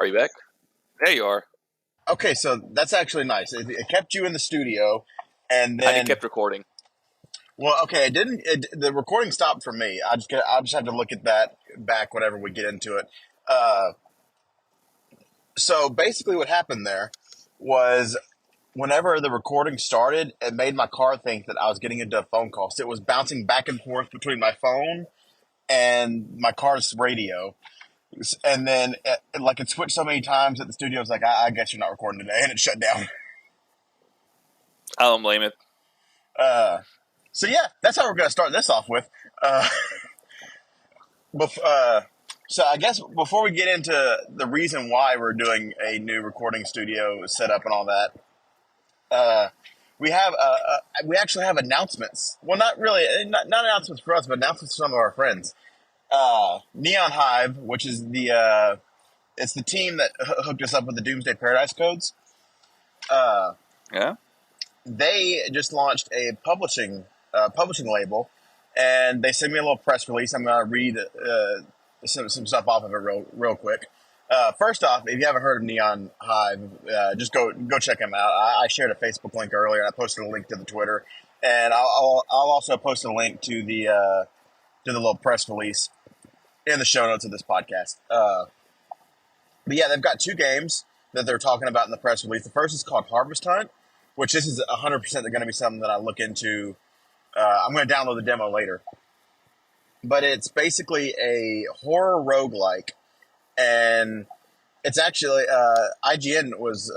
Are you back? There you are. Okay, so that's actually nice. It kept you in the studio, and And you then kept recording. well, okay, it didn't. The recording stopped for me. I just have to look at that back whenever we get into it. Uh, so basically, what happened there was whenever the recording started, it made my car think that I was getting into a phone call. So it was bouncing back and forth between my phone and my car's radio. And then, it switched so many times that the studio was like, I guess you're not recording today, and it shut down. I don't blame it. So yeah, that's how we're going to start this off with. Uh, so I guess before we get into the reason why we're doing a new recording studio setup and all that, we actually have announcements. Well, not really, not announcements for us, but announcements for some of our friends. Neonhive, which is it's the team that hooked us up with the Doomsday Paradise codes. Yeah? They just launched a publishing label, and they sent me a little press release. I'm going to read some stuff off of it real quick. First off, if you haven't heard of Neon Hive, just go check them out. I shared a Facebook link earlier, and I posted a link to the Twitter, and I'll also post a link to the little press release in the show notes of this podcast. But yeah, they've got two games that they're talking about in the press release. The first is called Harvest Hunt, which this is 100% going to be something that I look into. I'm going to download the demo later. But it's basically a horror roguelike. And it's actually, IGN was,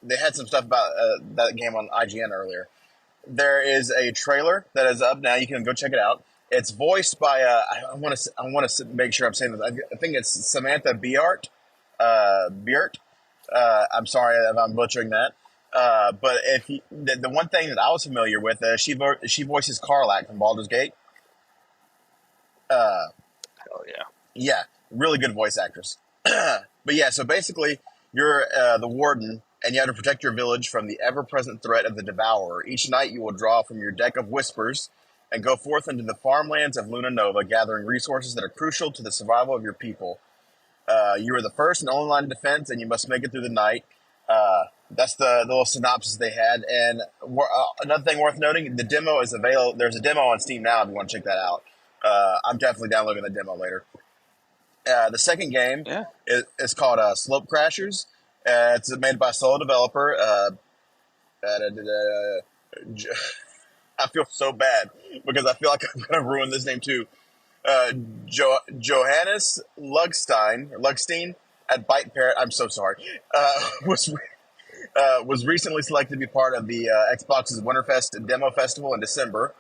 they had some stuff about that game on IGN earlier. There is a trailer that is up now. You can go check it out. It's voiced by, I want to make sure I'm saying this. I think it's Samantha Beart. I'm sorry if I'm butchering that. But the one thing that I was familiar with, she voices Karlach from Baldur's Gate. Hell yeah. Yeah, really good voice actress. But yeah, so basically, you're the warden, and you have to protect your village from the ever-present threat of the Devourer. Each night, you will draw from your deck of whispers and go forth into the farmlands of Luna Nova, gathering resources that are crucial to the survival of your people. You are the first and only line of defense, and you must make it through the night. That's the little synopsis they had. And another thing worth noting, the demo is available. There's a demo on Steam now if you want to check that out. I'm definitely downloading the demo later. The second game is called Slope Crashers. It's made by a solo developer. I feel so bad because I feel like I'm going to ruin this name too. Johannes Lugstein at Byte Parrot, I'm so sorry, was recently selected to be part of the Xbox's Winterfest demo festival in December.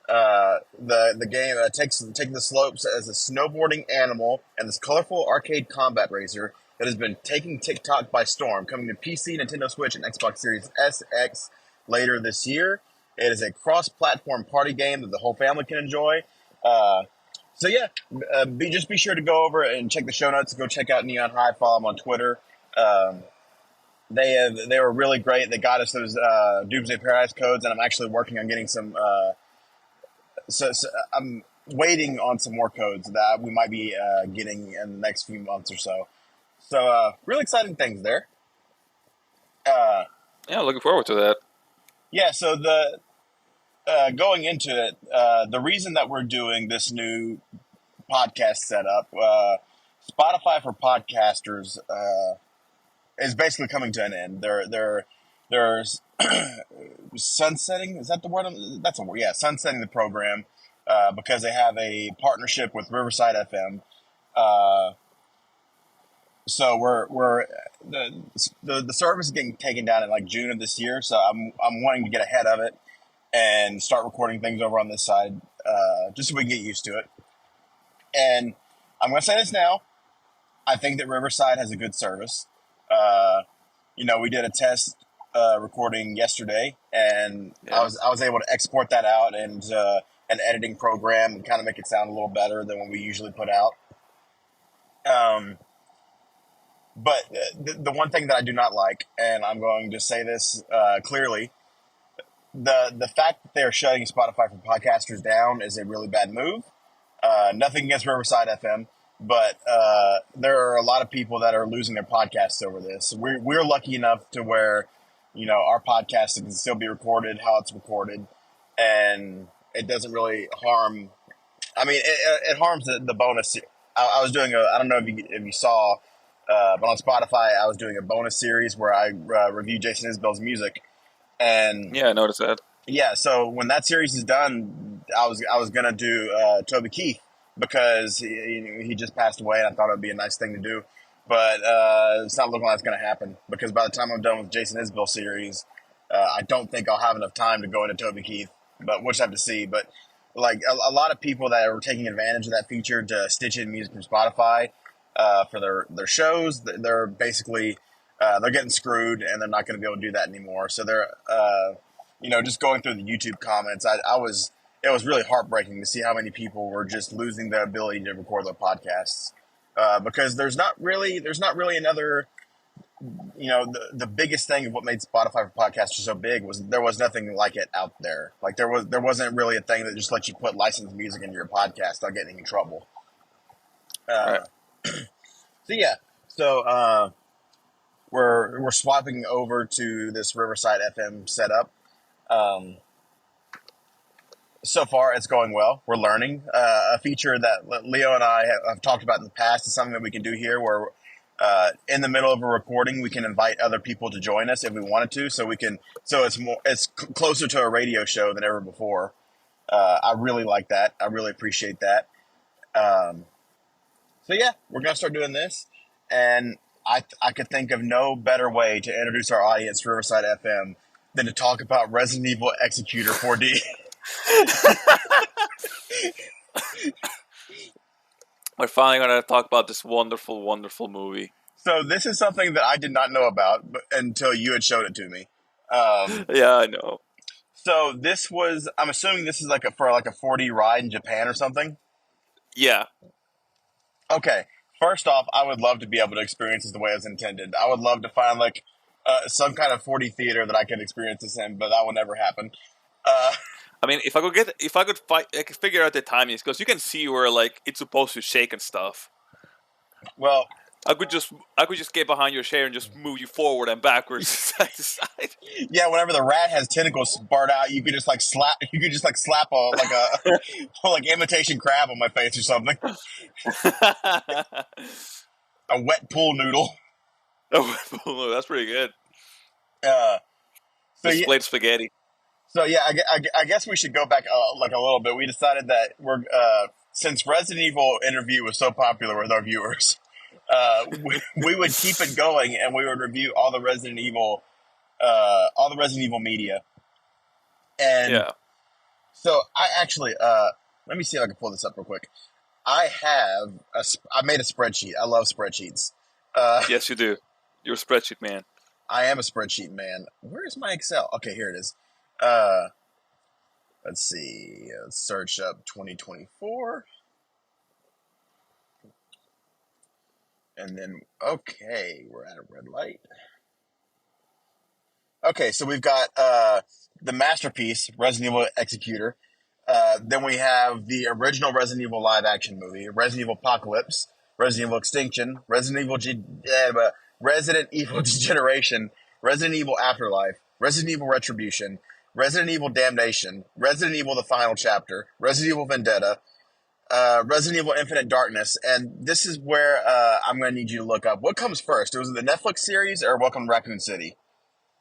The game taking the slopes as a snowboarding animal and this colorful arcade combat racer that has been taking TikTok by storm, coming to PC, Nintendo Switch, and Xbox Series S, X later this year. It is a cross-platform party game that the whole family can enjoy. So yeah, just be sure to go over and check the show notes. Go check out Neon High. Follow them on Twitter. They were really great. They got us those Doomsday Paradise codes, and I'm actually working on getting some. So I'm waiting on some more codes that we might be getting in the next few months or so. So really exciting things there. Yeah, looking forward to that. Yeah. So going into it, the reason that we're doing this new podcast setup, Spotify for podcasters, is basically coming to an end. There's sunsetting. Is that the word? That's a word. Yeah, sunsetting the program because they have a partnership with Riverside FM. So we're the service is getting taken down in like June of this year. So I'm wanting to get ahead of it and start recording things over on this side, just so we can get used to it. And I'm going to say this now. I think that Riverside has a good service. We did a test recording yesterday, and I was able to export that out and an editing program and kind of make it sound a little better than what we usually put out. But the one thing that I do not like, and I'm going to say this clearly, the fact that they're shutting Spotify for podcasters down is a really bad move. Nothing against Riverside FM, but there are a lot of people that are losing their podcasts over this. We're lucky enough to where, our podcast can still be recorded how it's recorded, and it doesn't really harm. I mean, it harms the bonus. I was doing I don't know if you saw, but on Spotify I was doing a bonus series where I reviewed Jason Isbell's music, and Yeah, I noticed that. yeah. So when that series is done, I was gonna do Toby Keith because he just passed away, and I thought it'd be a nice thing to do. But it's not looking like it's gonna happen because by the time I'm done with Jason Isbell series, I don't think I'll have enough time to go into Toby Keith. But we'll just have to see. But like a lot of people that are taking advantage of that feature to stitch in music from Spotify for their shows, they're basically they're getting screwed, and they're not going to be able to do that anymore. So they're just going through the YouTube comments, it was really heartbreaking to see how many people were just losing the ability to record their podcasts because there's not really another. The biggest thing of what made Spotify for podcasts so big was there was nothing like it out there. Like there wasn't really a thing that just let you put licensed music into your podcast without getting in trouble. Right. So we're swapping over to this Riverside FM setup. So far, it's going well. We're learning. A feature that Leo and I have talked about in the past is something that we can do here where in the middle of a recording, we can invite other people to join us if we wanted to. So it's closer to a radio show than ever before. I really like that. I really appreciate that. So yeah, we're going to start doing this. And I could think of no better way to introduce our audience to Riverside FM than to talk about Resident Evil Executor 4D. We're finally going to talk about this wonderful, wonderful movie. So this is something that I did not know about until you had showed it to me. Yeah, I know. So I'm assuming this is for a 4D ride in Japan or something? Yeah. Okay. First off, I would love to be able to experience this the way it was intended. I would love to find some kind of 4D theater that I can experience this in, but that will never happen. I mean, if I could figure out the timing, because you can see where it's supposed to shake and stuff. Well, I could just get behind your chair and just move you forward and backwards, side to side. Yeah, whenever the rat has tentacles sparred out, you could just slap. You could just slap a imitation crab on my face or something. A wet pool noodle. Oh, that's pretty good. Displayed spaghetti. So yeah, I guess we should go back a little bit. We decided that since Resident Evil interview was so popular with our viewers, we would keep it going, and we would review all the Resident Evil media. And yeah. So I actually let me see if I can pull this up real quick. I made a spreadsheet. I love spreadsheets. Yes, you do. You're a spreadsheet man. I am a spreadsheet man. Where is my Excel? Okay, here it is. Let's see. Let's search up 2024. And then, okay, we're at a red light. Okay, so we've got the masterpiece, Resident Evil Executor. Then we have the original Resident Evil live-action movie, Resident Evil Apocalypse, Resident Evil Extinction, Resident Evil Degeneration, Resident Evil Afterlife, Resident Evil Retribution, Resident Evil Damnation, Resident Evil The Final Chapter, Resident Evil Vendetta, Resident Evil Infinite Darkness, and this is where I'm going to need you to look up. What comes first? Was it the Netflix series or Welcome to Raccoon City?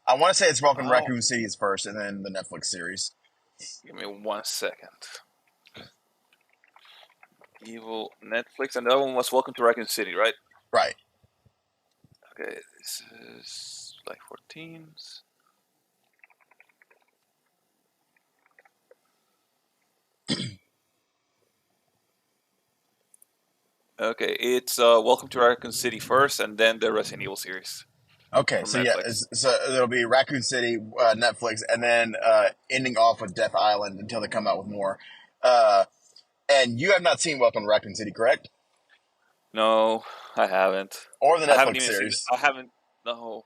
I want to say it's Welcome to Raccoon City is first, and then the Netflix series. Give me 1 second. Evil Netflix, and the other one was Welcome to Raccoon City, right? Right. Okay, this is for teens. Okay, it's Welcome to Raccoon City first, and then the Resident Evil series. Okay, so Netflix. Yeah, so it'll be Raccoon City, Netflix, and then ending off with Death Island until they come out with more. And you have not seen Welcome to Raccoon City, correct? No, I haven't. Or the Netflix series. I haven't. No,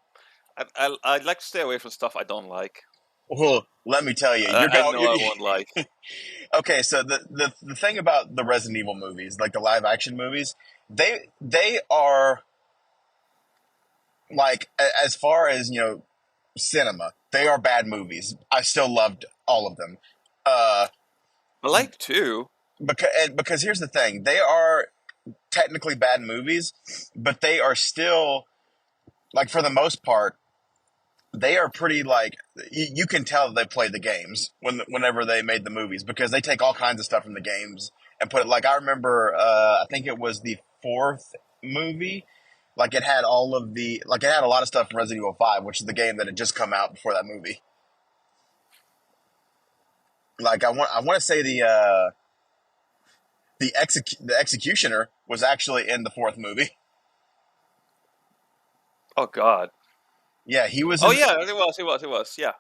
I'd like to stay away from stuff I don't like. Well, let me tell you, I know I won't like. okay. So the thing about the Resident Evil movies, like the live action movies, they are like as far as cinema, they are bad movies. I still loved all of them. Uh, I like two. because here's the thing, they are technically bad movies, but they are still, like, for the most part, they are pretty, like, you can tell that they played the games whenever they made the movies, because they take all kinds of stuff from the games and put it, like, I remember, I think it was the fourth movie, like, it had a lot of stuff from Resident Evil 5, which is the game that had just come out before that movie. Like, I want to say the executioner was actually in the fourth movie. Oh God. Yeah, he was Oh in. yeah, it was. It was. It was. Yeah.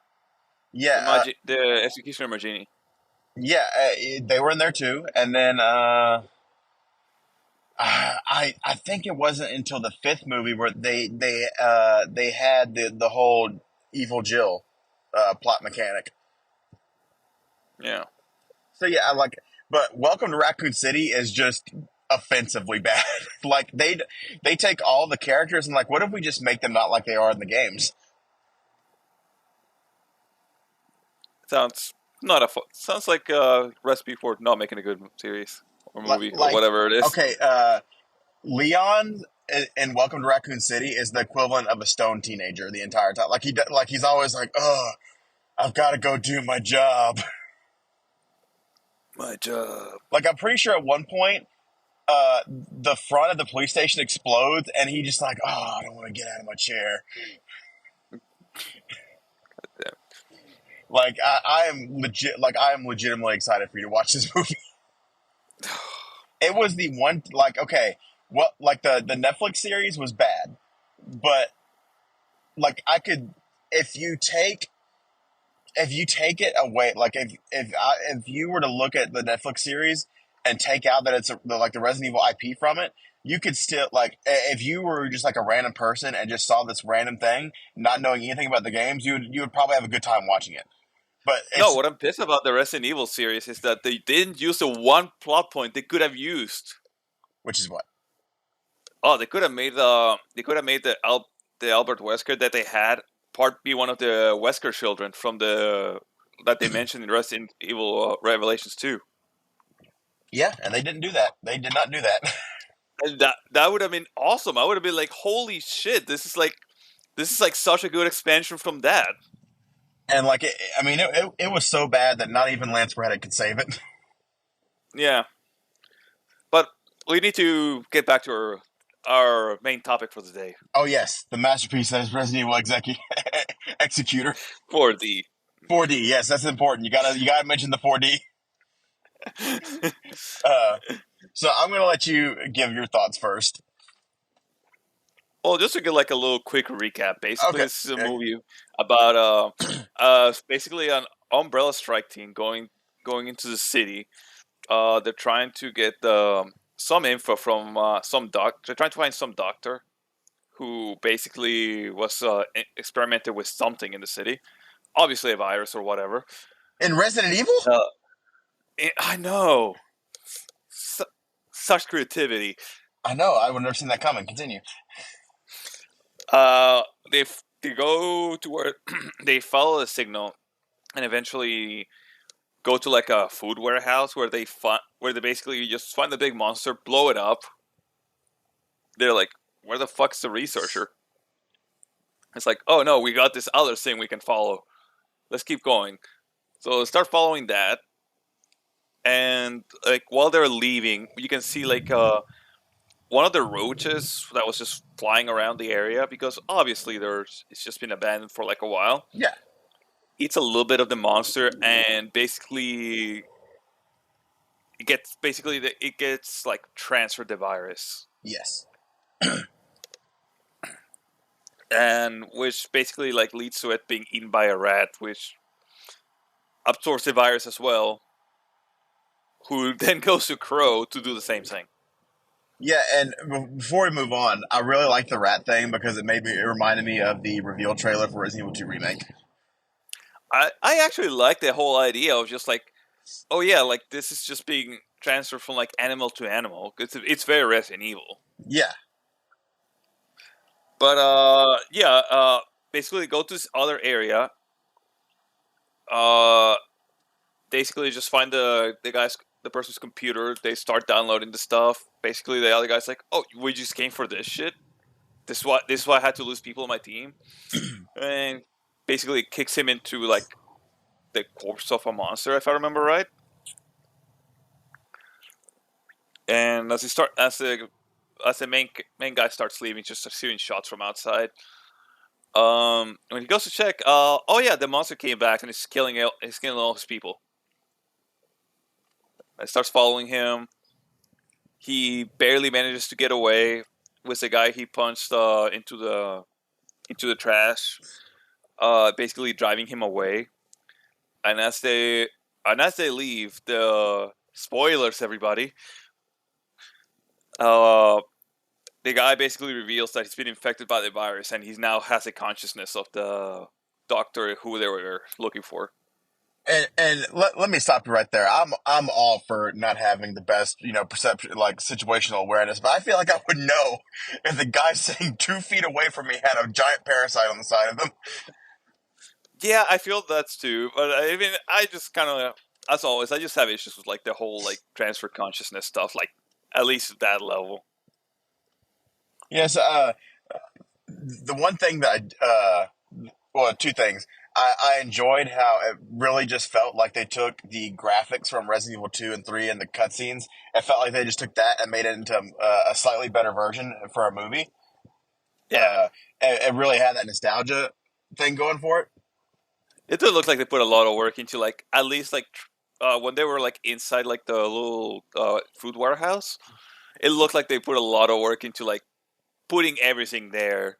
Yeah, The executioner Magini. yeah, they were in there too. And then I think it wasn't until the fifth movie where they had the whole evil Jill plot mechanic. Yeah. So yeah, I like. But Welcome to Raccoon City is just offensively bad. Like they take all the characters and, like, what if we just make them not like they are in the games? Sounds not a. Sounds like a recipe for not making a good series or movie or Like, whatever it is. okay, Leon in Welcome to Raccoon City is the equivalent of a stoned teenager the entire time. Like he's always like, "Oh, I've got to go do my job." My job. Like, I'm pretty sure at one point, the front of the police station explodes, and he just like, "Oh, I don't want to get out of my chair." Yeah. Like, I am legitimately excited for you to watch this movie. It was the one, like, okay, what, like, the Netflix series was bad, but, like, I could, if you take it away, like, if you were to look at the Netflix series and take out that it's like the Resident Evil IP from it, you could still, like, if you were just like a random person and just saw this random thing, not knowing anything about the games, you would probably have a good time watching it. But No, it's what I'm pissed about the Resident Evil series is that they didn't use the one plot point they could have used. which is what. Oh, they could have made the Albert Wesker that they had part be one of the Wesker children from the that they mentioned in Resident Evil Revelations 2. Yeah, and they didn't do that. They did not do that. And that would have been awesome. I would have been like, holy shit, this is like such a good expansion from that. And, like, I mean, it was so bad that not even Lance Reddick could save it. Yeah, but we need to get back to our main topic for the day. Oh yes, the masterpiece that is Resident Evil Executor. For the 4D, yes, that's important. You gotta mention the 4D. Uh, so I'm gonna let you give your thoughts first. well, just to get like a little quick recap. Basically, Okay. this is a movie about basically an umbrella strike team going into the city. They're trying to get some info from some doc. They're trying to find some doctor who basically was experimented with something in the city, obviously a virus or whatever. In Resident Evil? Uh, I know, such creativity. I know. I would never seen that coming. Continue. Uh, they go to where they follow the signal and eventually go to like a food warehouse where they basically just find the big monster, blow it up. They're like, where the fuck's the researcher? It's like, oh no, we got this other thing we can follow. Let's keep going. So start following that, and like while they're leaving, you can see like one of the roaches that was just flying around the area because obviously there's it's just been abandoned for like a while. Yeah. Eats a little bit of the monster and basically it gets like transferred the virus, Yes. and which basically like leads to it being eaten by a rat, which absorbs the virus as well, who then goes to Crow to do the same thing. Yeah, and before we move on, I really like the rat thing because it reminded me of the reveal trailer for Resident Evil 2 remake. I actually like the whole idea of just like, oh yeah, like this is just being transferred from like animal to animal. It's very Resident Evil. Yeah, But yeah, basically go to this other area. Uh, basically just find the person's computer. They start downloading the stuff. Basically, the other guy's like, "Oh, we just came for this shit. This is why I had to lose people on my team." And basically it kicks him into like the corpse of a monster, if I remember right. And as the main guy starts leaving, just starts hearing shots from outside. When he goes to check, oh yeah, the monster came back and is killing all his people. It starts following him. He barely manages to get away with the guy he punched into the trash, basically driving him away. And as they leave, the spoilers, everybody. Uh, the guy basically reveals that he's been infected by the virus, and he now has a consciousness of the doctor who they were looking for. and let me stop you right there. I'm all for not having the best, perception, like situational awareness, but I feel like I would know if the guy sitting 2 feet away from me had a giant parasite on the side of them. Yeah, I feel that's too, but I mean, I just kind of, as always, I just have issues with like the whole like transfer consciousness stuff, like at least at that level. Yes, the one thing that well, two things. I enjoyed how it really just felt like they took the graphics from Resident Evil 2 and 3 and the cutscenes. It felt like they just took that and made it into a slightly better version for a movie. Yeah, It really had that nostalgia thing going for it. it did look like they put a lot of work into like at least like when they were like inside like the little food warehouse. It looked like they put a lot of work into like putting everything there,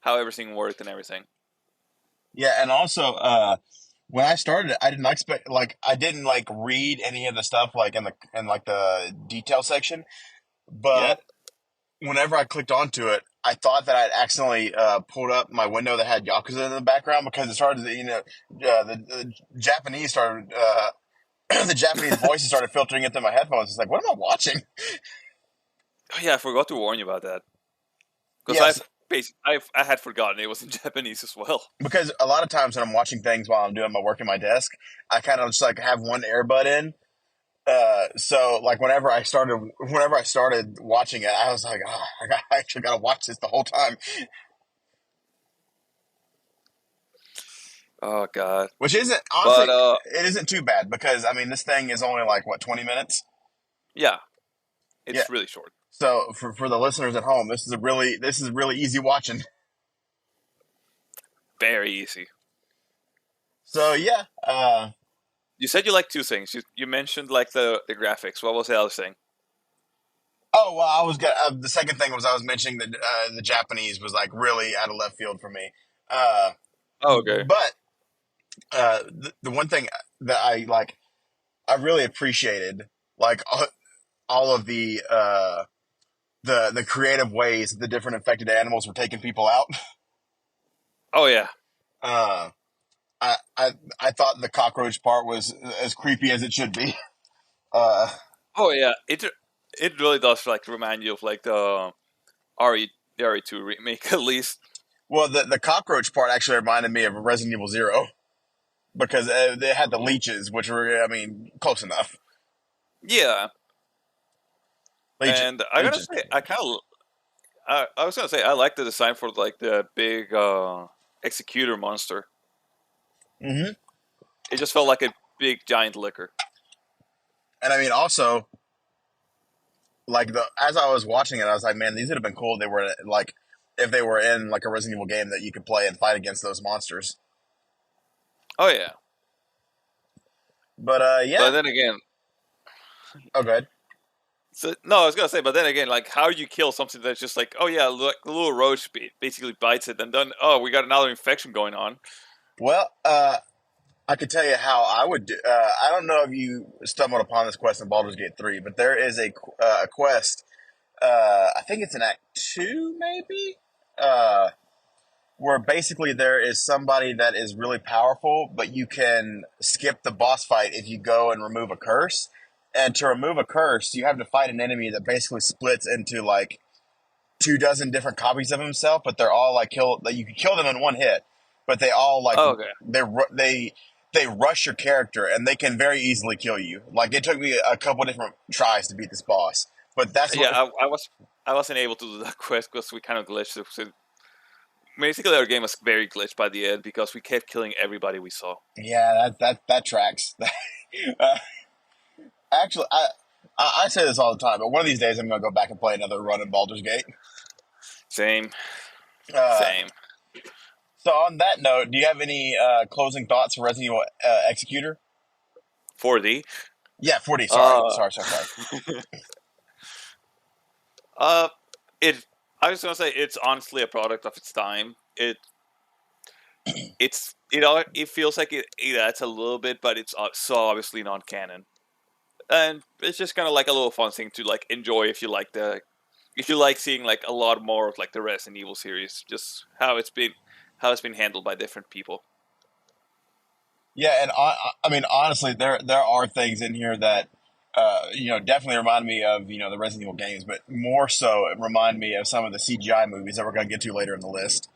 how everything worked and everything. Yeah, and also when I started, I didn't expect I didn't like read any of the stuff like in like the detail section, Yeah. but whenever I clicked onto it, I thought that I'd accidentally pulled up my window that had Yakuza in the background because it started, the Japanese started, the Japanese voices started filtering into my headphones. It's like, what am I watching? Oh yeah, I forgot to warn you about that because Yes, I had forgotten it was in Japanese as well. because a lot of times when I'm watching things while I'm doing my work at my desk, I kind of just like have one earbud in. So like whenever I started watching it, I was like, oh, I actually got to watch this the whole time, Oh god. which isn't But honestly, it isn't too bad because I mean, this thing is only like what 20 minutes. yeah, Yeah. it's really short. So for the listeners at home, this is really easy watching. Very easy. So yeah. You said you like two things. You mentioned like the graphics. What was the other thing? Oh well, the second thing was I was mentioning that the Japanese was like really out of left field for me. Uh, Oh, okay. but the one thing that I really appreciated, like all of the creative ways that the different infected animals were taking people out. Oh yeah. Uh, I thought the cockroach part was as creepy as it should be. Uh, Oh yeah. It really does like remind you of like the RE the RE2 remake at least. well, the cockroach part actually reminded me of Resident Evil Zero because they had the leeches, which were, I mean, close enough. Yeah. And I gotta Leeches. say, I was gonna say I like the design for like the big executor monster. Hmm. It just felt like a big giant liquor. And I mean, also, like as I was watching it, I was like, man, these would have been cool. They were like, if they were in like a Resident Evil game that you could play and fight against those monsters. Oh yeah. But But yeah. then again, Oh, good. so, no, I was gonna say, but then again, like, how do you kill something that's just like, oh yeah, look, the little roach basically bites it, and then oh, we got another infection going on. Well, I could tell you how I would do. I don't know if you stumbled upon this quest in Baldur's Gate 3, but there is a quest. I think it's in Act 2, maybe. Uh, where basically there is somebody that is really powerful, but you can skip the boss fight if you go and remove a curse. And to remove a curse, you have to fight an enemy that basically splits into like 2 dozen different copies of himself, but they're all like kill. Like, you can kill them in one hit, but they all like Oh, okay. they rush your character and they can very easily kill you. Like it took me a couple different tries to beat this boss, but that's Yeah, what. I wasn't able to do that quest because we kind of glitched. So basically, our game was very glitched by the end because we kept killing everybody we saw. Yeah, that tracks. uh, Actually, I say this all the time, but one of these days I'm going to go back and play another run in Baldur's Gate. Same, Uh, same. so on that note, do you have any closing thoughts for Resident Evil Executor? 4D. Yeah, 40. Sorry, Uh, sorry, sorry, sorry. uh, it. I was gonna say it's honestly a product of its time. It feels like it adds a little bit, but it's so obviously non-canon, and it's just kind of like a little fun thing to like enjoy if you like seeing like a lot more of like the Resident Evil series, just how it's been handled by different people. Yeah, and I mean, honestly, there are things in here that definitely remind me of the Resident Evil games, but more so it remind me of some of the CGI movies that we're going to get to later in the list.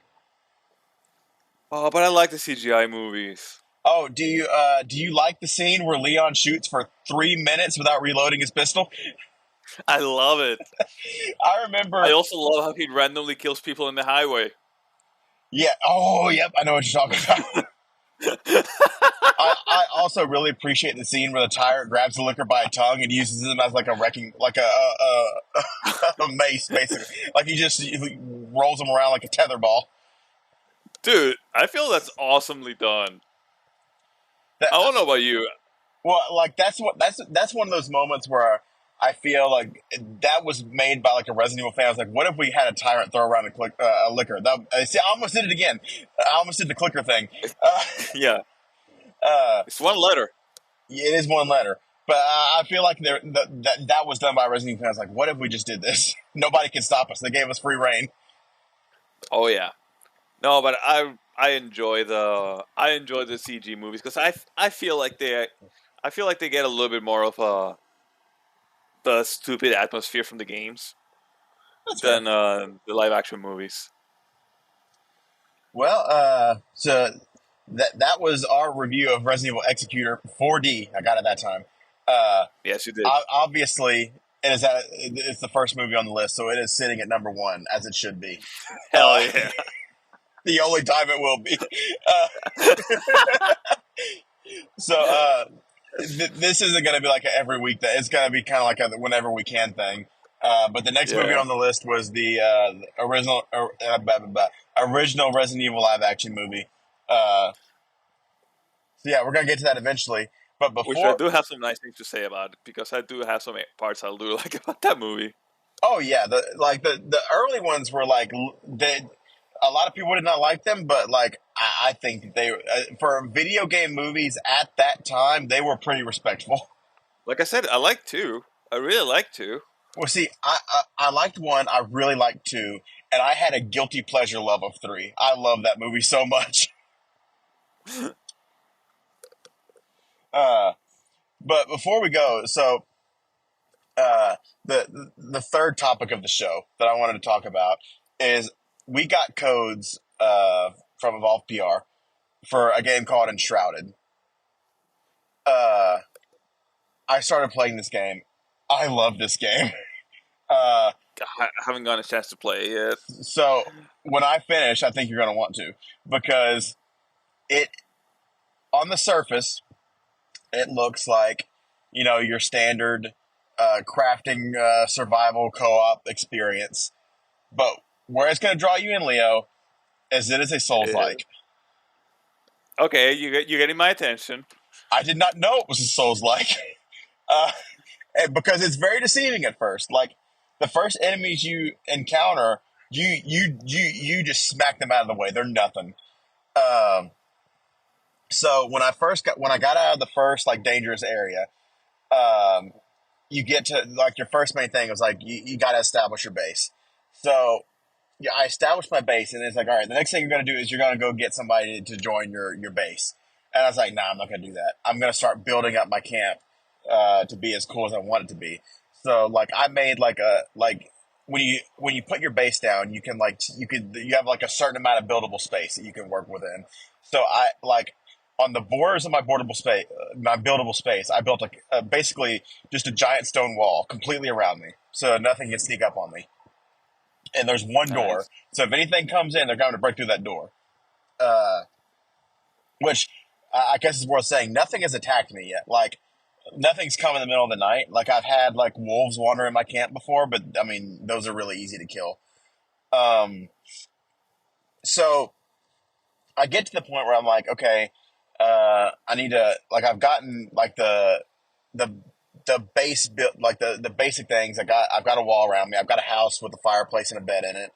Oh, but I like the CGI movies. Oh, do you like the scene where Leon shoots for 3 minutes without reloading his pistol? I love it. I I remember. also love how he randomly kills people in the highway. Yeah. Oh, yep. I know what you're talking about. I also really appreciate the scene where the tyrant grabs the liquor by a tongue and uses him as like a wrecking, like a mace, basically. Like he rolls him around like a tetherball. Dude, I feel that's awesomely done. That I don't know about you. well, like that's one of those moments where I feel like that was made by like a Resident Evil fan. I was like, what if we had a tyrant throw around a liquor? See, I almost did it again. I almost did the clicker thing. Uh, Yeah, uh, it's one letter. it is one letter. But I feel like that was done by Resident Evil. I was like, what if we just did this? Nobody can stop us. They gave us free reign. Oh yeah. No, but I enjoy the CG movies because I feel like they get a little bit more of the stupid atmosphere from the games That's fair. than the live action movies. Well, so that was our review of Resident Evil Executor 4D. I got it that time. Uh, Yes, you did. Obviously, it's the first movie on the list, so it is sitting at number one as it should be. Hell Uh, yeah. the only time it will be. Uh, this isn't going to be like a every week. It's going to be kind of like a whenever we can thing. But the next movie Yeah. on the list was the original Resident Evil live action movie. Uh, so yeah, we're gonna get to that eventually. But Which I before, do have some nice things to say about it because I do have some parts I do like about that movie. oh yeah, the early ones were like they. A lot of people did not like them, but like I think they for video game movies at that time they were pretty respectful. Like I said, I like two. I really like two. Well, see, I liked one, I really liked two, and I had a guilty pleasure love of three. I love that movie so much. Uh, but before we go, so the third topic of the show that I wanted to talk about is we got codes from Evolve PR for a game called Enshrouded. Uh, I started playing this game. I love this game. Uh, I haven't gotten a chance to play it yet. so when I finish, I think you're going to want to because it on the surface it looks like your standard crafting survival co-op experience, but where it's going to draw you in, Leo, is it is a Souls Yeah. like. Okay, you're getting my attention. I did not know it was a Souls like. uh, because it's very deceiving at first. Like the first enemies you encounter, you just smack them out of the way. They're nothing. Um, so when I got out of the first like dangerous area, um, you get to like your first main thing was like you got to establish your base. So yeah, I established my base, and it's like, all right, the next thing you're gonna do is you're gonna go get somebody to join your base. And I was like, nah, I'm not gonna do that. I'm gonna start building up my camp to be as cool as I want it to be. So like, I made like a like when you put your base down, you can you have like a certain amount of buildable space that you can work within. So I like on the borders of my buildable space, I built basically just a giant stone wall completely around me, so nothing can sneak up on me. And there's one door. Nice. So if anything comes in, they're going to break through that door. Uh, which I guess is worth saying. Nothing has attacked me yet. Like nothing's come in the middle of the night. Like I've had like wolves wander in my camp before, but I mean those are really easy to kill. Um, so I get to the point where I'm like, okay, I need to like I've gotten like the the base built like the basic things. I've got a wall around me. I've got a house with a fireplace and a bed in it.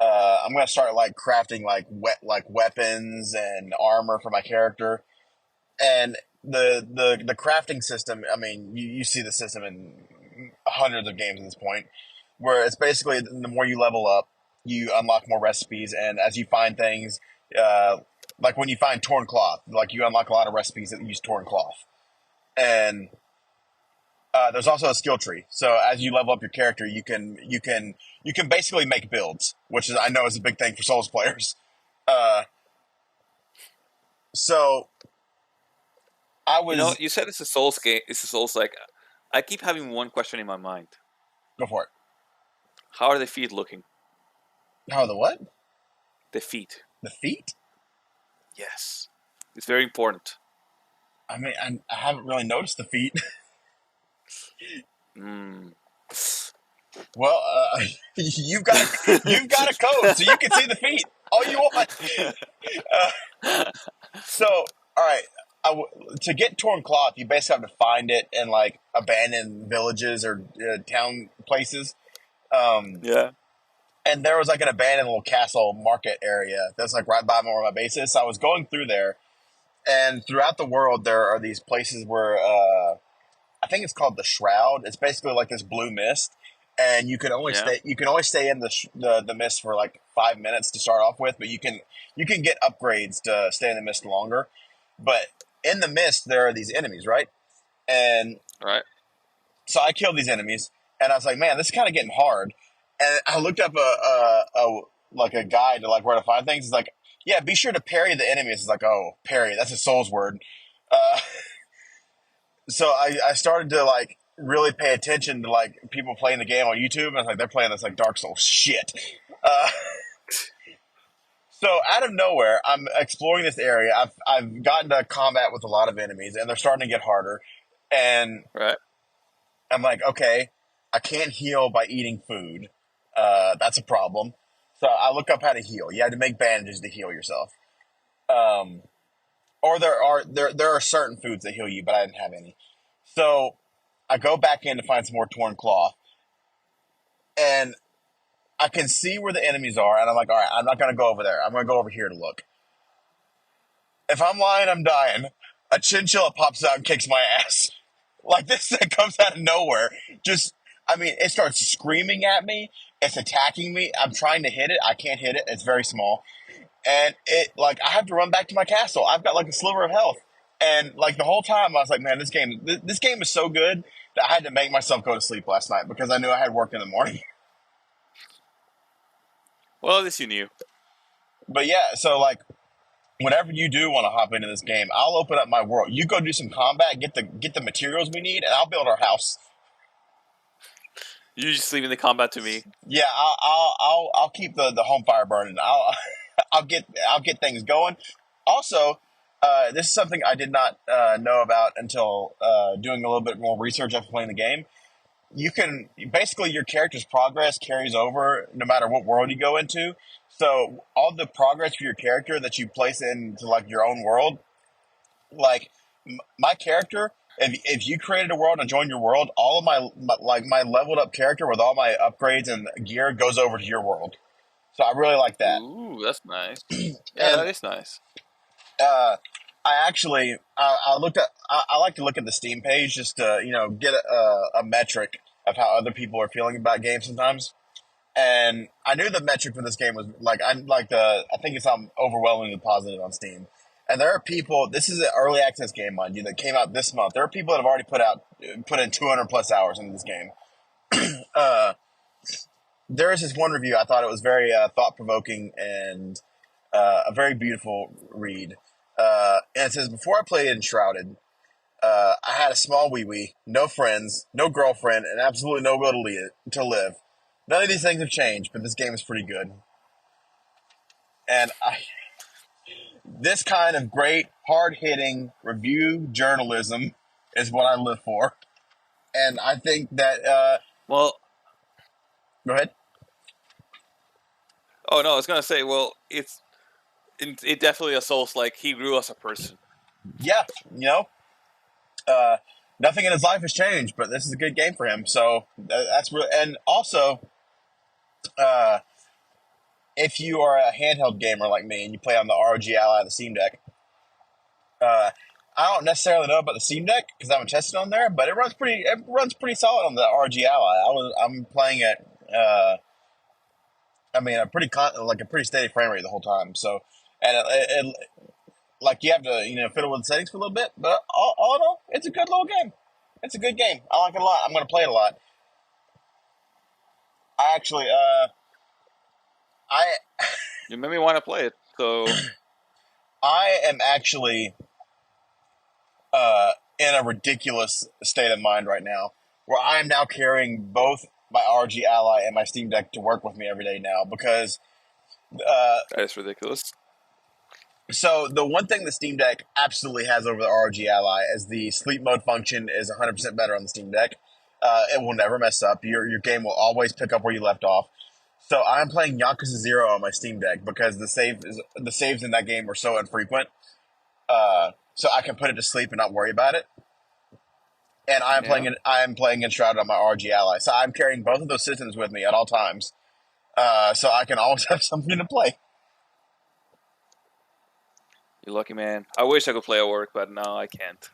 I'm gonna start like crafting like weapons and armor for my character, and the crafting system. I mean, you see the system in hundreds of games at this point, where it's basically the more you level up, you unlock more recipes, and as you find things, uh, like when you find torn cloth, like you unlock a lot of recipes that use torn cloth, and there's also a skill tree. So as you level up your character, you can basically make builds, which is I know is a big thing for Souls players. Uh, so I You know, was you said it's a Souls game. It's a Souls like. I keep having one question in my mind. go for it. How are the feet looking? How the what? The feet. The feet? Yes. It's very important. I mean, I haven't really noticed the feet. Mm. Well, you've got a code, so you can see the feet all you want. Uh, so, all right, to get torn cloth, you basically have to find it in like abandoned villages or town places. Um, Yeah. and there was like an abandoned little castle market area that's like right by where my base is. So I was going through there, and throughout the world, there are these places where I think it's called the Shroud. It's basically like this blue mist, and Yeah. you can only stay in the mist for like 5 minutes to start off with, but you can get upgrades to stay in the mist longer. But in the mist, there are these enemies, right? And Right. so I killed these enemies, and I was like, man, this is kind of getting hard. And I looked up a like a guide to like where to find things. It's like, yeah, be sure to parry the enemies. It's like, oh, parry, that's a Souls word. Uh, so I started to like really pay attention to like people playing the game on YouTube, and I was like, they're playing this like Dark Souls shit. Uh, so out of nowhere, I'm exploring this area. I've gotten to combat with a lot of enemies, and they're starting to get harder. And Right. I'm like, okay, I can't heal by eating food. That's a problem. So I look up how to heal. You have to make bandages to heal yourself. Um, or there are certain foods that heal you, but I didn't have any. So I go back in to find some more torn cloth, and I can see where the enemies are, and I'm like, all right, I'm not gonna go over there. I'm gonna go over here to look. If I'm lying, I'm dying. A chinchilla pops out and kicks my ass. Like this thing comes out of nowhere. Just, I mean, it starts screaming at me. It's attacking me. I'm trying to hit it. I can't hit it. It's very small. And it, like, I have to run back to my castle. I've got like a sliver of health. And like the whole time I was like, man, this game is so good that I had to make myself go to sleep last night because I knew I had work in the morning. Well, at least you knew. But yeah, so like, whenever you do want to hop into this game, I'll open up my world. You go do some combat, get the materials we need, and I'll build our house. You just leaving the combat to me. Yeah, I'll keep the home fire burning. I'll get things going. Also, this is something I did not know about until doing a little bit more research after playing the game. You can basically your character's progress carries over no matter what world you go into. So all the progress for your character that you place into like your own world, like my character, if you created a world and joined your world, all of my leveled up character with all my upgrades and gear goes over to your world. So I really like that. Ooh, that's nice. Yeah, And that is nice. uh, I looked at I like to look at the Steam page just to get a metric of how other people are feeling about games sometimes. And I knew the metric for this game was I think it's overwhelmingly positive on Steam. And there are people. This is an early access game, mind you, that came out this month. There are people that have already put in 200 plus hours into this game. Uh, there is this one review. I thought it was very thought provoking and a very beautiful read. And it says, before I played Enshrouded, I had a small wee wee, no friends, no girlfriend, and absolutely no will to live. None of these things have changed, but this game is pretty good. And this kind of great, hard hitting review journalism is what I live for. And I think that, Well, go ahead. oh no, I was gonna say, well, it definitely a Souls like he grew as a person. Yeah, you know, uh, nothing in his life has changed, but this is a good game for him. So that's real. And also, uh, if you are a handheld gamer like me and you play on the ROG Ally, the Steam Deck, uh, I don't necessarily know about the Steam Deck because I haven't tested on there, but it runs pretty solid on the ROG Ally. I'm playing it. I mean, a pretty steady frame rate the whole time. So, and like you have to fiddle with the settings for a little bit, but all in all, it's a good little game. It's a good game. I like it a lot. I'm going to play it a lot. I actually, I You made me want to play it. So I am actually in a ridiculous state of mind right now, where I am now carrying both my RG Ally and my Steam Deck to work with me every day now because. that is ridiculous. So the one thing the Steam Deck absolutely has over the ROG Ally is the sleep mode function is 100% better on the Steam Deck. It will never mess up. Your game will always pick up where you left off. So I'm playing Yakuza 0 on my Steam Deck because the saves in that game are so infrequent. So I can put it to sleep and not worry about it. And Yeah, I am playing Enshrouded on my RG Ally. So I'm carrying both of those systems with me at all times. So I can always have something to play. you're lucky, man. I wish I could play at work, but no, I can't.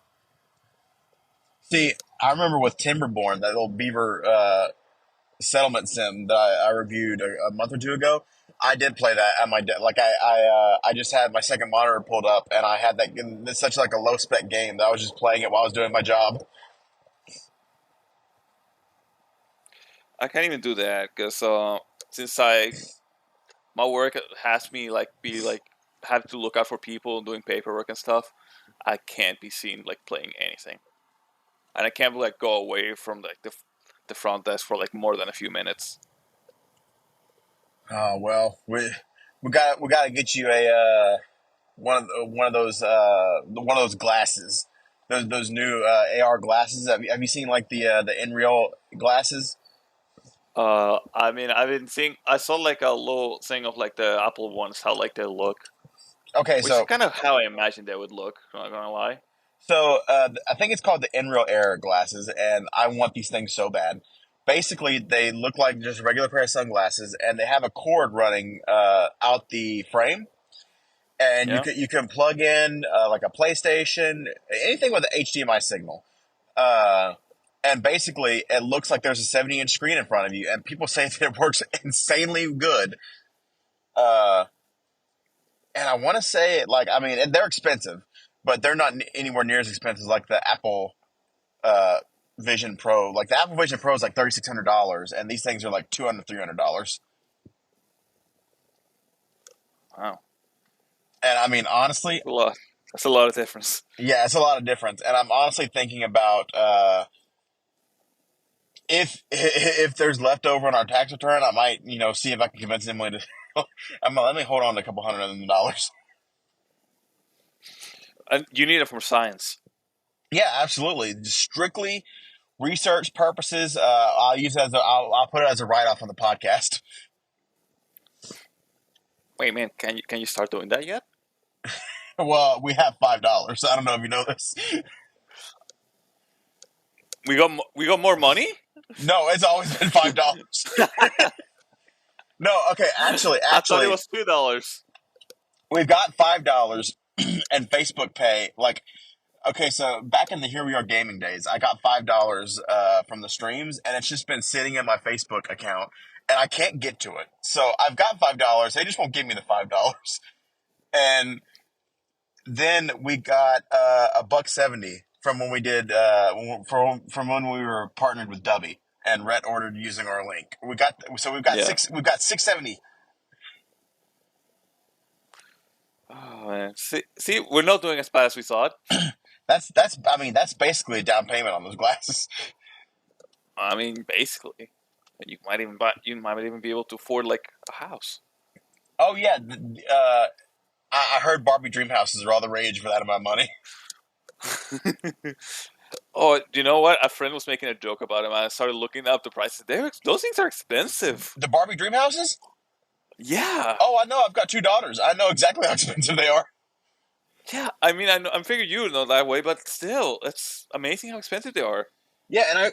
See, I remember with Timberborn, that little beaver settlement sim that I reviewed a month or two ago. I did play that at my like I just had my second monitor pulled up and I had that. It's such like a low spec game that I was just playing it while I was doing my job. I can't even do that because since my work has me like be like have to look out for people doing paperwork and stuff. I can't be seen like playing anything, and I can't like go away from like the front desk for like more than a few minutes. Oh well, we got to get you a one of those glasses. Those new AR glasses. Have you seen like the Nreal glasses? I mean, I've been seeing. I saw like a little thing of like the Apple ones, how like they look, Okay, which is so kind of how I imagined they would look. I'm not gonna lie. I think it's called the Nreal Air glasses, and I want these things so bad. Basically, they look like just a regular pair of sunglasses, and they have a cord running out the frame, and Yeah. you can plug in like a PlayStation, anything with an HDMI signal. Uh, and basically, it looks like there's a 70-inch screen in front of you, and people say that it works insanely good. Uh, and I want to say, like, I mean, and they're expensive, but they're not anywhere near as expensive like the Apple uh, Vision Pro. Like the Apple Vision Pro is like $3,600, and these things are like $200, $300. Wow. And I mean, honestly, A lot. That's a lot of difference. yeah, it's a lot of difference. And I'm honestly thinking about if there's leftover on our tax return, I might see if I can convince Emily to. Let me hold on to a couple $100. And you need it for science. Yeah, absolutely. Just strictly research purposes. I'll use it I'll put it as a write off on the podcast. Wait, man, can you start doing that yet? Well, we have $5. So I don't know if you know this. We got more money. No, it's always been $5. No, okay, I thought it actually, was $2. we've got $5 and Facebook Pay. Like, okay, so back in the Here We Are Gaming days, I got $5 from the streams, and it's just been sitting in my Facebook account. and I can't get to it. So I've got $5. They just won't give me the $5. And then we got a $1.70 from when we did from when we were partnered with Dubby and Rhett ordered using our link. We've got Yeah. $6.70. Oh man. See, we're not doing as bad as we thought. That's basically a down payment on those glasses. I mean, basically, you might even buy. You might even be able to afford like a house. Oh yeah, I heard Barbie dream houses are all the rage for that amount of money. Oh, do you know what? A friend was making a joke about them. I started looking up the prices. Those things are expensive. The Barbie dream houses? Yeah, Oh, I know. I've got two daughters. I know exactly how expensive they are. yeah. I mean, I figured you would know that way, but still, it's amazing how expensive they are. Yeah, and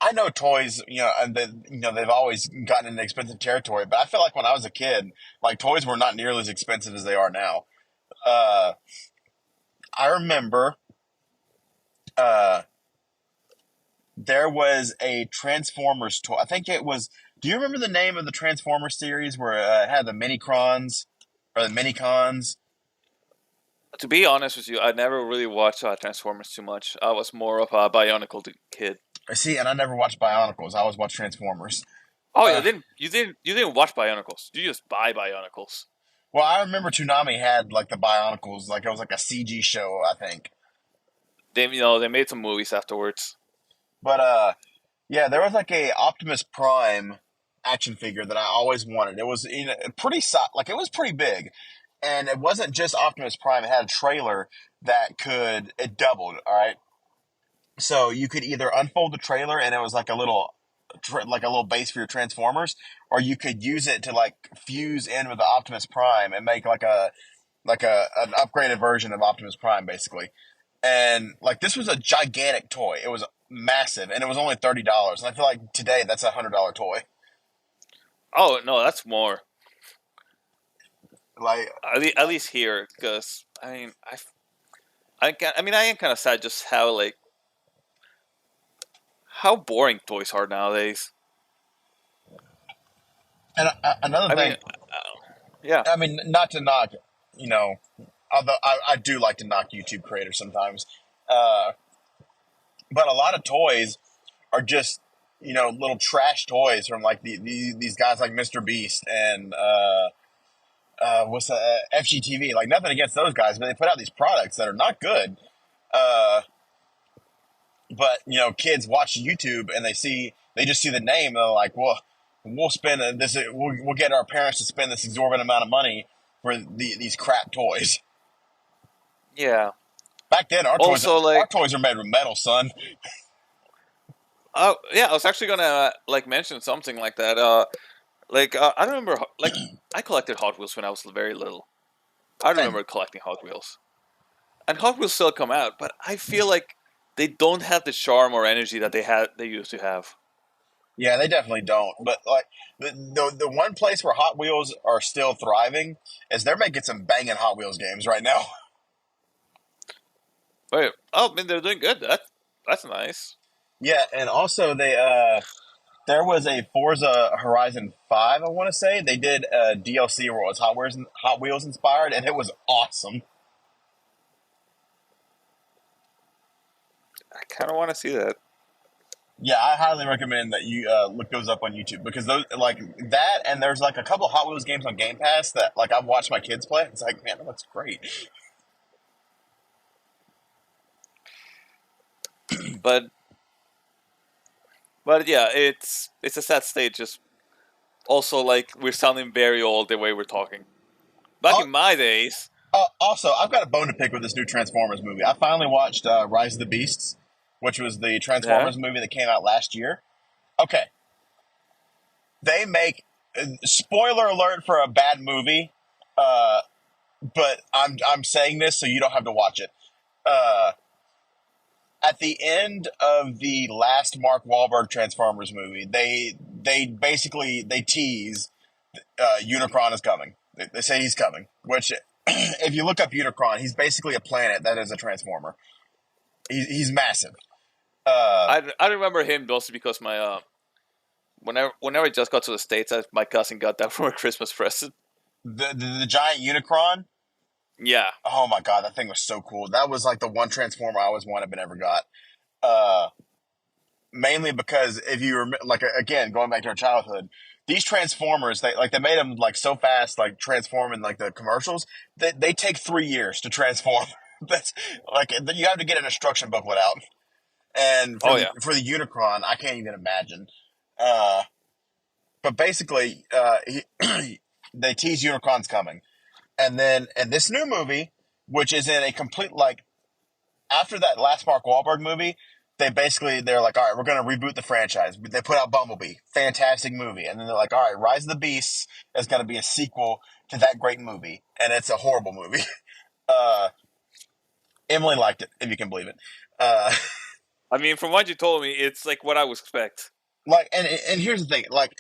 I know toys, and they've always gotten into expensive territory, but I feel like when I was a kid, like toys were not nearly as expensive as they are now. Uh, I remember uh, there was a Transformers toy. I think it was. Do you remember the name of the Transformers series where it had the Minicrons or the Minicons? To be honest with you, I never really watched Transformers too much. I was more of a Bionicle kid. See, and I never watched Bionicles. I always watched Transformers. Oh, Uh, you didn't watch Bionicles. You just buy Bionicles. well, I remember Toonami had like the Bionicles, like it was like a CG show, I think. They made some movies afterwards. But yeah, there was like a Optimus Prime action figure that I always wanted. It was like it was pretty big, and it wasn't just Optimus Prime. It had a trailer that it doubled. All right, so you could either unfold the trailer and it was like a little base for your Transformers, or you could use it to like fuse in with the Optimus Prime and make like a an upgraded version of Optimus Prime, basically. And like this was a gigantic toy. It was massive, and it was only $30. And I feel like today that's $100 toy. Oh no, that's more. Like, At least here, because I mean, I am kind of sad just how like how boring toys are nowadays. and another I mean, thing, yeah, I mean, not to knock, you know, although I do like to knock YouTube creators sometimes, uh, but a lot of toys are just little trash toys from like these guys like Mr. Beast and what's the FGTV. Like nothing against those guys, but they put out these products that are not good. Uh, but kids watch YouTube and they just see the name and they're like, well, we'll spend this. We'll get our parents to spend this exorbitant amount of money for these crap toys. yeah. Back then, Also, our like, toys are made with metal, son. oh yeah, I was actually gonna like mention something like that. I remember like I collected Hot Wheels when I was very little. I Same. remember collecting Hot Wheels, and Hot Wheels still come out, but I feel like they don't have the charm or energy that they used to have. Yeah, they definitely don't. But like the one place where Hot Wheels are still thriving is they're making some banging Hot Wheels games right now. Wait, oh, I mean they're doing good. That's nice. Yeah, and also there was a Forza Horizon 5, I want to say. They did a DLC where it was Hot Wheels inspired, and it was awesome. I kind of want to see that. Yeah, I highly recommend that you look those up on YouTube because those like that, and there's like a couple Hot Wheels games on Game Pass that like I've watched my kids play. It's like, man, that looks great. But but yeah, it's a sad state. Just also like we're sounding very old the way we're talking. Back Uh, in my days, Also, I've got a bone to pick with this new Transformers movie. I finally watched Rise of the Beasts, which was the yeah, Transformers movie that came out last year. Okay, they make spoiler alert for a bad movie, uh, but I'm saying this so you don't have to watch it. Uh, at the end of the last Mark Wahlberg Transformers movie, they basically they tease Unicron is coming. They say he's coming, which if you look up Unicron, he's basically a planet that is a transformer. He's massive. Uh, I remember him mostly because Whenever I just got to the States, my cousin got that for a Christmas present. The giant Unicron. Yeah. Oh my god, that thing was so cool. That was like the one Transformer I always wanted but never got. Uh, Mainly because if you remember, like again, going back to our childhood, these Transformers, they made them like so fast, like transform in like the commercials. They take 3 years to transform. That's like you have to get an instruction booklet out. And Oh yeah. for the Unicron, I can't even imagine. Uh, but basically, they tease Unicron's coming, and then in this new movie, which is in a complete like after that last Mark Wahlberg movie, they're like, all right, we're gonna reboot the franchise. They put out Bumblebee, fantastic movie, and then they're like, all right, Rise of the Beasts is gonna be a sequel to that great movie, and it's a horrible movie. Uh, Emily liked it, if you can believe it. Uh, I mean, from what you told me, it's like what I would expect. like, and here's the thing, like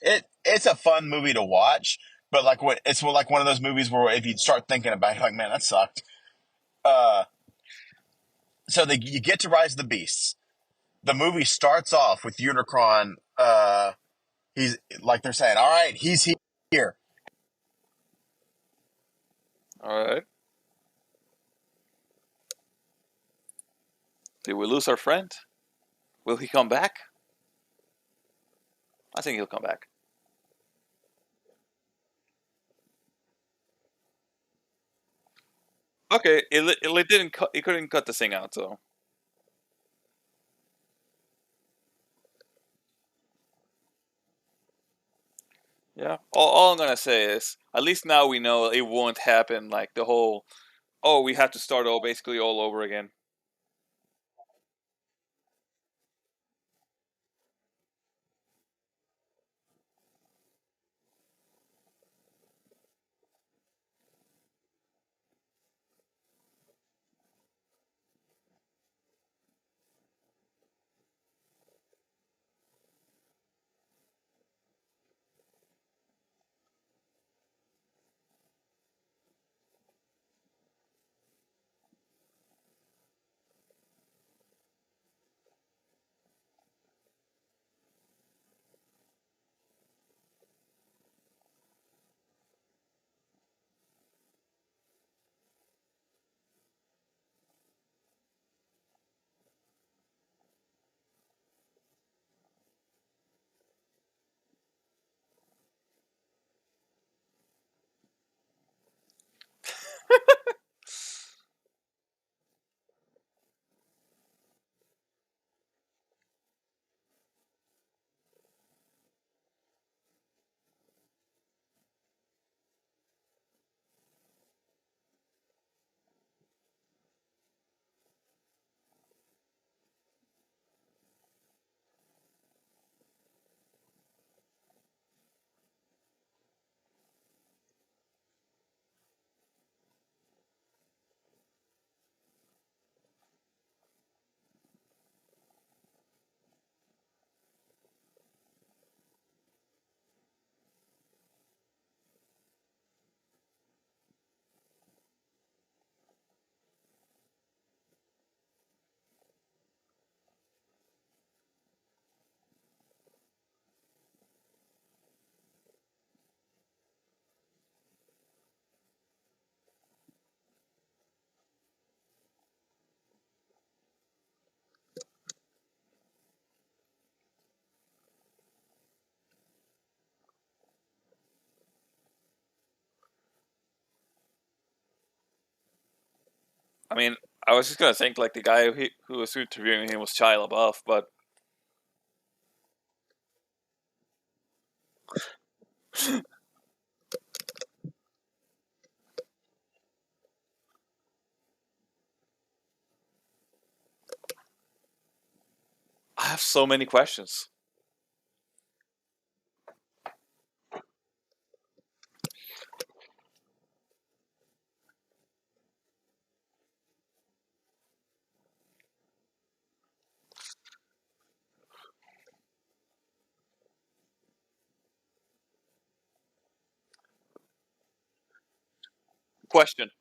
it's a fun movie to watch, but like it's like one of those movies where if you start thinking about it, you're like, man, that sucked. Uh, so you get to Rise of the Beasts. The movie starts off with Unicron. He's like they're saying, all right, he's here. All right. Did we lose our friend? Will he come back? I think he'll come back. Okay, it didn't cut. It couldn't cut the thing out, so yeah. All I'm gonna say is, at least now we know it won't happen. Like the whole, oh, we have to start basically all over again. I mean, I was just gonna think like the guy who was interviewing him was Shia LaBeouf, but I have so many questions. Question: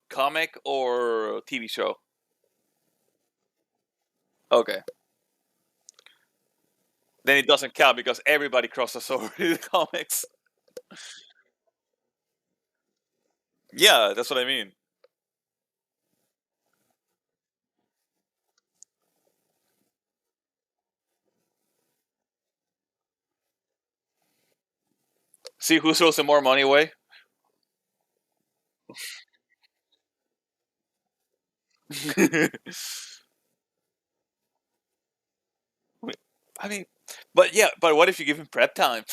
comic or TV show? Okay. then it doesn't count because everybody crosses over to the comics. Yeah, that's what I mean. See who throws the more money away. I mean, but yeah, but what if you give him prep time?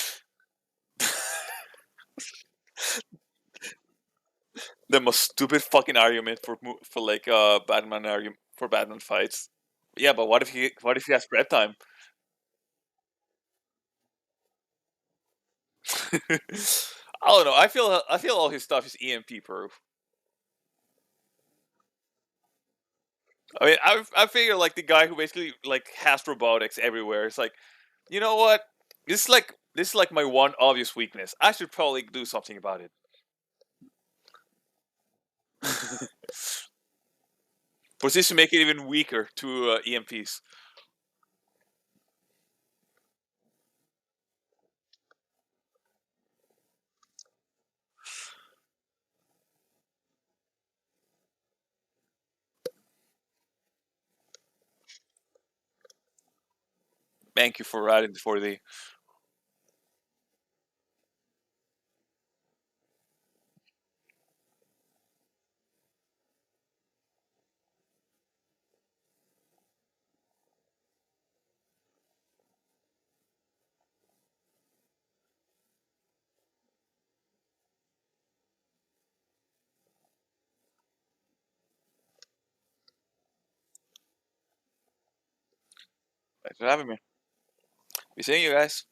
The most stupid fucking argument for like Batman argument for Batman fights. Yeah, but what if he has prep time? I don't know. I feel all his stuff is EMP proof. I mean, I figure like the guy who basically like has robotics everywhere. It's like, you know what? This is like my one obvious weakness. I should probably do something about it. But this to make it even weaker to EMPs. Thank you for adding for the. Thanks for having me. Be seeing you guys.